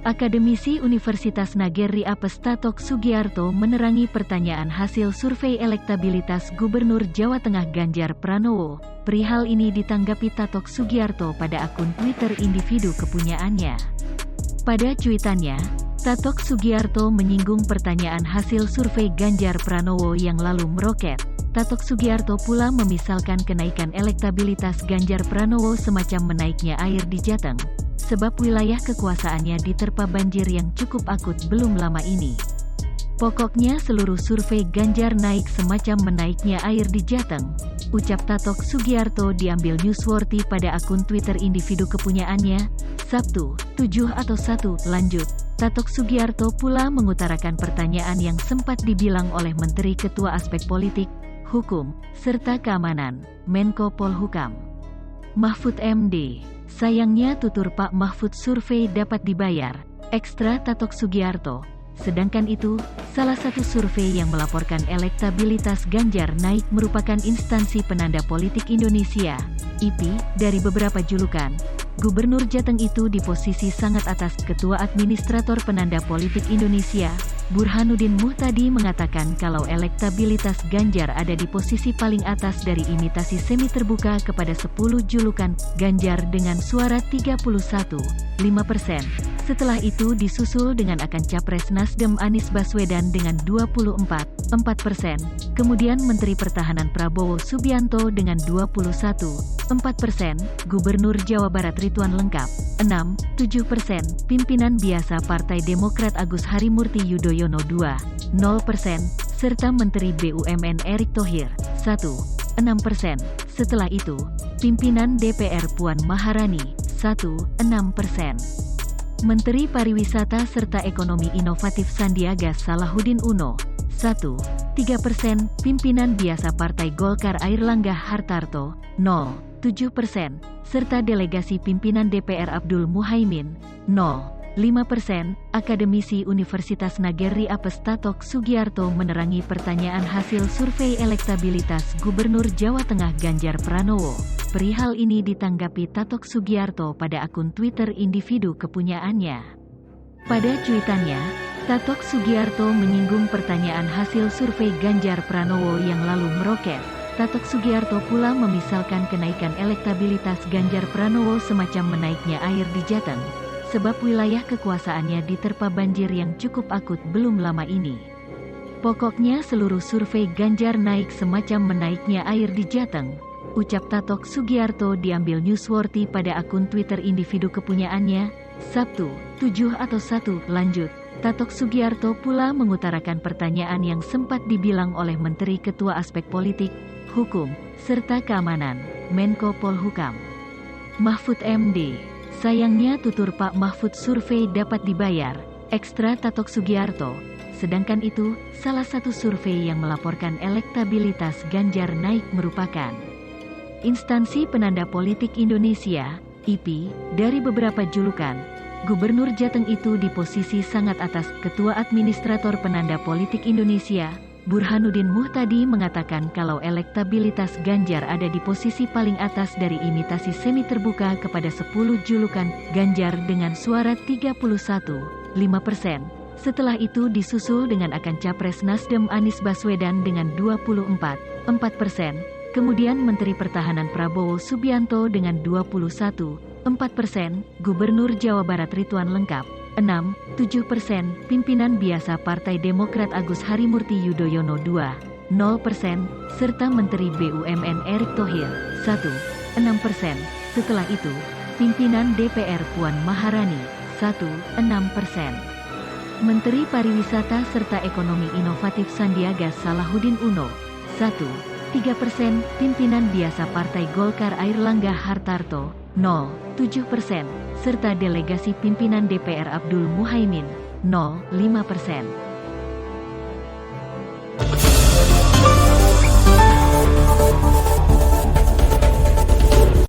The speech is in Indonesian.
Akademisi Universitas Nagari Apes Tatok Sugiarto menerangi pertanyaan hasil survei elektabilitas Gubernur Jawa Tengah Ganjar Pranowo. Perihal ini ditanggapi Tatok Sugiarto pada akun Twitter individu kepunyaannya. Pada cuitannya, Tatok Sugiarto menyinggung pertanyaan hasil survei Ganjar Pranowo yang lalu meroket. Tatok Sugiarto pula memisalkan kenaikan elektabilitas Ganjar Pranowo semacam menaiknya air di Jateng, sebab wilayah kekuasaannya diterpa banjir yang cukup akut belum lama ini. Pokoknya seluruh survei Ganjar naik semacam menaiknya air di Jateng, ucap Tatok Sugiarto diambil newsworthy pada akun Twitter individu kepunyaannya, Sabtu, 7 atau 1, lanjut. Tatok Sugiarto pula mengutarakan pertanyaan yang sempat dibilang oleh Menteri Ketua Aspek Politik, Hukum, serta Keamanan, Menko Polhukam, Mahfud MD. Sayangnya tutur Pak Mahfud survei dapat dibayar, ekstra Tatok Sugiarto. Sedangkan itu, salah satu survei yang melaporkan elektabilitas Ganjar naik merupakan instansi penanda politik Indonesia, IPI, dari beberapa julukan. Gubernur Jateng itu di posisi sangat atas. Ketua Administrator Penanda Politik Indonesia, Burhanuddin Muhtadi mengatakan kalau elektabilitas Ganjar ada di posisi paling atas dari imitasi semi terbuka kepada 10 julukan Ganjar dengan suara 31,5%. Setelah itu disusul dengan akan Capres Nasdem Anies Baswedan dengan 24,4%. Kemudian Menteri Pertahanan Prabowo Subianto dengan 21,4%. Gubernur Jawa Barat Ridwan Lengkap 6,7%. Pimpinan biasa Partai Demokrat Agus Harimurti Yudhoyono 2,0%. Serta Menteri BUMN Erick Thohir 1,6%. Setelah itu, pimpinan DPR Puan Maharani 1,6%. Menteri Pariwisata serta Ekonomi Inovatif Sandiaga Salahuddin Uno 1,3%. Pimpinan biasa Partai Golkar Airlangga Hartarto 0,7%. Serta delegasi pimpinan DPR Abdul Muhaimin 0,5%. Akademisi Universitas Nagari Apes Tatok Sugiarto menerangi pertanyaan hasil survei elektabilitas Gubernur Jawa Tengah Ganjar Pranowo. Perihal ini ditanggapi Tatok Sugiarto pada akun Twitter individu kepunyaannya. Pada cuitannya, Tatok Sugiarto menyinggung pertanyaan hasil survei Ganjar Pranowo yang lalu meroket. Tatok Sugiarto pula memisalkan kenaikan elektabilitas Ganjar Pranowo semacam menaiknya air di Jateng, sebab wilayah kekuasaannya diterpa banjir yang cukup akut belum lama ini. Pokoknya seluruh survei Ganjar naik semacam menaiknya air di Jateng, ucap Tatok Sugiarto diambil newsworthy pada akun Twitter individu kepunyaannya, Sabtu, 7 atau 1, lanjut. Tatok Sugiarto pula mengutarakan pertanyaan yang sempat dibilang oleh Menteri Ketua Aspek Politik, Hukum, serta Keamanan, Menko Polhukam, Mahfud MD. Sayangnya tutur Pak Mahfud survei dapat dibayar, ekstra Tatok Sugiarto. Sedangkan itu, salah satu survei yang melaporkan elektabilitas Ganjar naik merupakan Instansi Penanda Politik Indonesia, IPI, dari beberapa julukan. Gubernur Jateng itu di posisi sangat atas. Ketua Administrator Penanda Politik Indonesia, Burhanuddin Muhtadi mengatakan kalau elektabilitas Ganjar ada di posisi paling atas dari imitasi semi terbuka kepada 10 julukan Ganjar dengan suara 31,5%. Setelah itu disusul dengan akan Capres Nasdem Anies Baswedan dengan 24,4%. Kemudian Menteri Pertahanan Prabowo Subianto dengan 21,4%, Gubernur Jawa Barat Ridwan Lengkap 6,7%, pimpinan biasa Partai Demokrat Agus Harimurti Yudhoyono 2,0%, serta Menteri BUMN Erick Thohir 1,6%. Setelah itu, pimpinan DPR Puan Maharani 1,6%. Menteri Pariwisata serta Ekonomi Inovatif Sandiaga Salahuddin Uno 1,3%. Pimpinan biasa Partai Golkar Airlangga Hartarto 0,7%. Serta delegasi pimpinan DPR Abdul Muhaimin 0,5%.